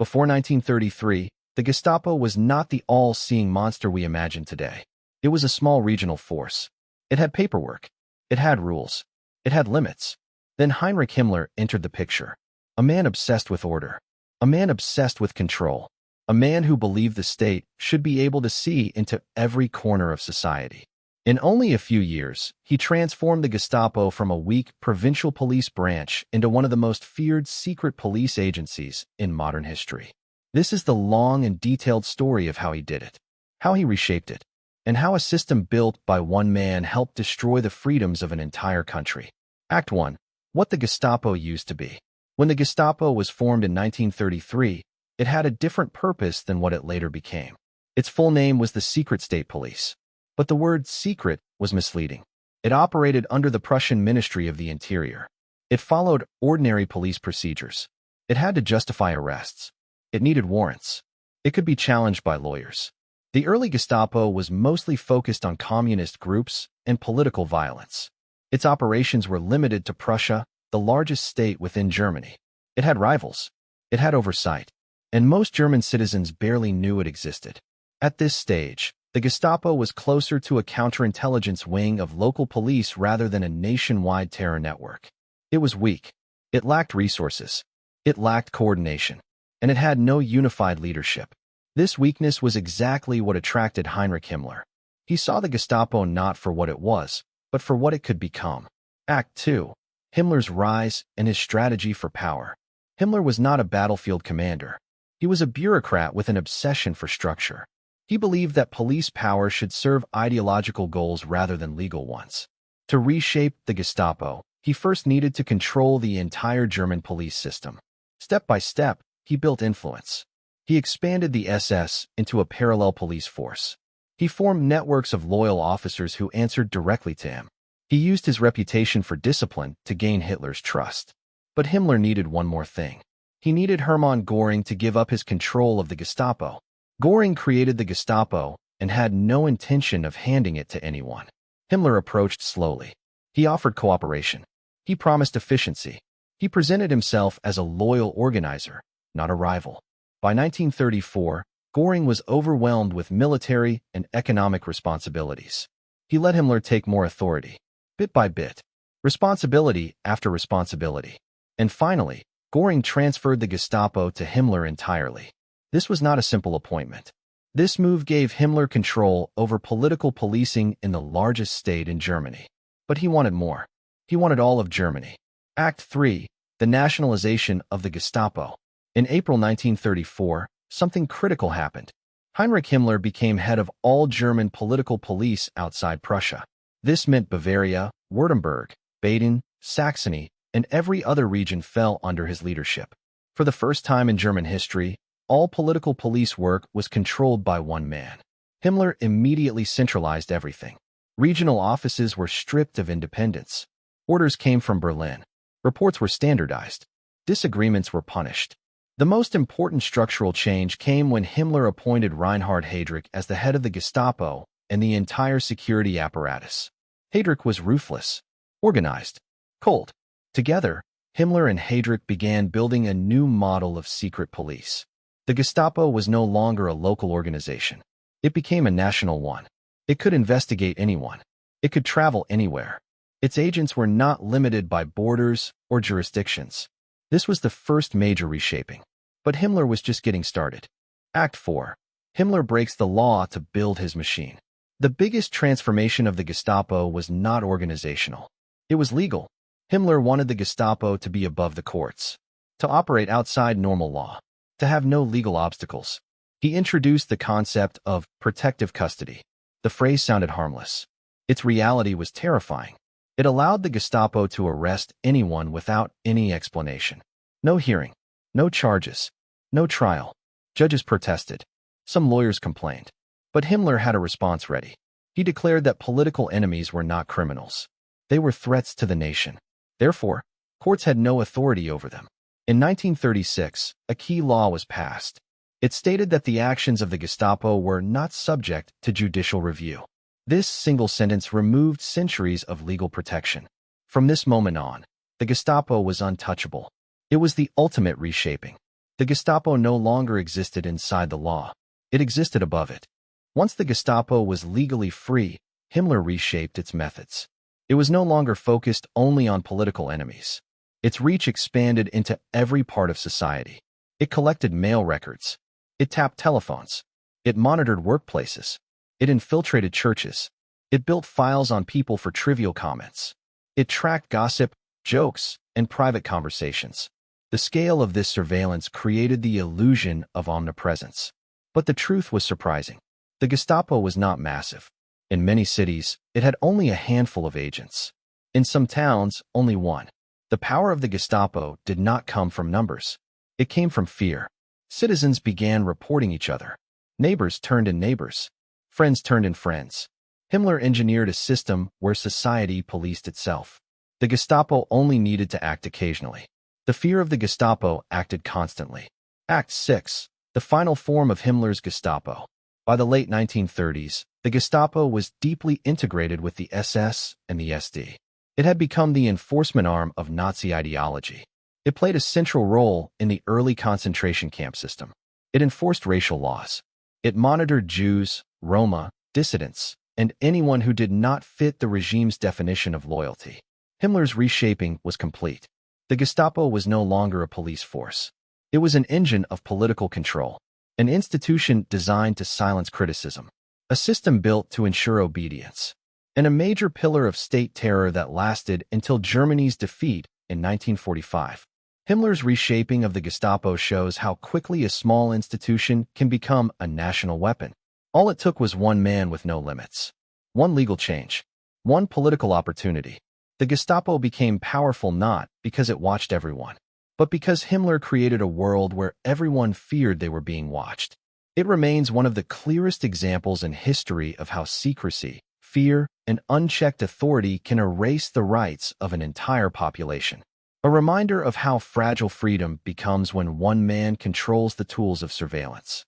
Before 1933, the Gestapo was not the all-seeing monster we imagine today. It was a small regional force. It had paperwork. It had rules. It had limits. Then Heinrich Himmler entered the picture. A man obsessed with order. A man obsessed with control. A man who believed the state should be able to see into every corner of society. In only a few years, he transformed the Gestapo from a weak provincial police branch into one of the most feared secret police agencies in modern history. This is the long and detailed story of how he did it, how he reshaped it, and how a system built by one man helped destroy the freedoms of an entire country. Act 1. What the Gestapo used to be. When the Gestapo was formed in 1933, it had a different purpose than what it later became. Its full name was the Secret State Police. But the word secret was misleading. It operated under the Prussian Ministry of the Interior. It followed ordinary police procedures. It had to justify arrests. It needed warrants. It could be challenged by lawyers. The early Gestapo was mostly focused on communist groups and political violence. Its operations were limited to Prussia, the largest state within Germany. It had rivals. It had oversight. And most German citizens barely knew it existed. At this stage, the Gestapo was closer to a counterintelligence wing of local police rather than a nationwide terror network. It was weak. It lacked resources. It lacked coordination. And it had no unified leadership. This weakness was exactly what attracted Heinrich Himmler. He saw the Gestapo not for what it was, but for what it could become. Act 2. Himmler's rise and his strategy for power. Himmler was not a battlefield commander. He was a bureaucrat with an obsession for structure. He believed that police power should serve ideological goals rather than legal ones. To reshape the Gestapo, he first needed to control the entire German police system. Step by step, he built influence. He expanded the SS into a parallel police force. He formed networks of loyal officers who answered directly to him. He used his reputation for discipline to gain Hitler's trust. But Himmler needed one more thing. He needed Hermann Göring to give up his control of the Gestapo. Göring created the Gestapo and had no intention of handing it to anyone. Himmler approached slowly. He offered cooperation. He promised efficiency. He presented himself as a loyal organizer, not a rival. By 1934, Göring was overwhelmed with military and economic responsibilities. He let Himmler take more authority, bit by bit, responsibility after responsibility. And finally, Göring transferred the Gestapo to Himmler entirely. This was not a simple appointment. This move gave Himmler control over political policing in the largest state in Germany. But he wanted more. He wanted all of Germany. Act 3. The nationalization of the Gestapo. In April 1934, something critical happened. Heinrich Himmler became head of all German political police outside Prussia. This meant Bavaria, Württemberg, Baden, Saxony, and every other region fell under his leadership. For the first time in German history, all political police work was controlled by one man. Himmler immediately centralized everything. Regional offices were stripped of independence. Orders came from Berlin. Reports were standardized. Disagreements were punished. The most important structural change came when Himmler appointed Reinhard Heydrich as the head of the Gestapo and the entire security apparatus. Heydrich was ruthless, organized, cold. Together, Himmler and Heydrich began building a new model of secret police. The Gestapo was no longer a local organization. It became a national one. It could investigate anyone. It could travel anywhere. Its agents were not limited by borders or jurisdictions. This was the first major reshaping. But Himmler was just getting started. Act 4. Himmler breaks the law to build his machine. The biggest transformation of the Gestapo was not organizational. It was legal. Himmler wanted the Gestapo to be above the courts, to operate outside normal law, to have no legal obstacles. He introduced the concept of protective custody. The phrase sounded harmless. Its reality was terrifying. It allowed the Gestapo to arrest anyone without any explanation. No hearing, no charges, no trial. Judges protested. Some lawyers complained. But Himmler had a response ready. He declared that political enemies were not criminals. They were threats to the nation. Therefore, courts had no authority over them. In 1936, a key law was passed. It stated that the actions of the Gestapo were not subject to judicial review. This single sentence removed centuries of legal protection. From this moment on, the Gestapo was untouchable. It was the ultimate reshaping. The Gestapo no longer existed inside the law. It existed above it. Once the Gestapo was legally free, Himmler reshaped its methods. It was no longer focused only on political enemies. Its reach expanded into every part of society. It collected mail records. It tapped telephones. It monitored workplaces. It infiltrated churches. It built files on people for trivial comments. It tracked gossip, jokes, and private conversations. The scale of this surveillance created the illusion of omnipresence. But the truth was surprising. The Gestapo was not massive. In many cities, it had only a handful of agents. In some towns, only one. The power of the Gestapo did not come from numbers. It came from fear. Citizens began reporting each other. Neighbors turned in neighbors. Friends turned in friends. Himmler engineered a system where society policed itself. The Gestapo only needed to act occasionally. The fear of the Gestapo acted constantly. Act 6. The final form of Himmler's Gestapo. By the late 1930s, the Gestapo was deeply integrated with the SS and the SD. It had become the enforcement arm of Nazi ideology. It played a central role in the early concentration camp system. It enforced racial laws. It monitored Jews, Roma, dissidents, and anyone who did not fit the regime's definition of loyalty. Himmler's reshaping was complete. The Gestapo was no longer a police force. It was an engine of political control, an institution designed to silence criticism, a system built to ensure obedience, and a major pillar of state terror that lasted until Germany's defeat in 1945. Himmler's reshaping of the Gestapo shows how quickly a small institution can become a national weapon. All it took was one man with no limits, one legal change, one political opportunity. The Gestapo became powerful not because it watched everyone, but because Himmler created a world where everyone feared they were being watched. It remains one of the clearest examples in history of how secrecy, fear, and unchecked authority can erase the rights of an entire population. A reminder of how fragile freedom becomes when one man controls the tools of surveillance.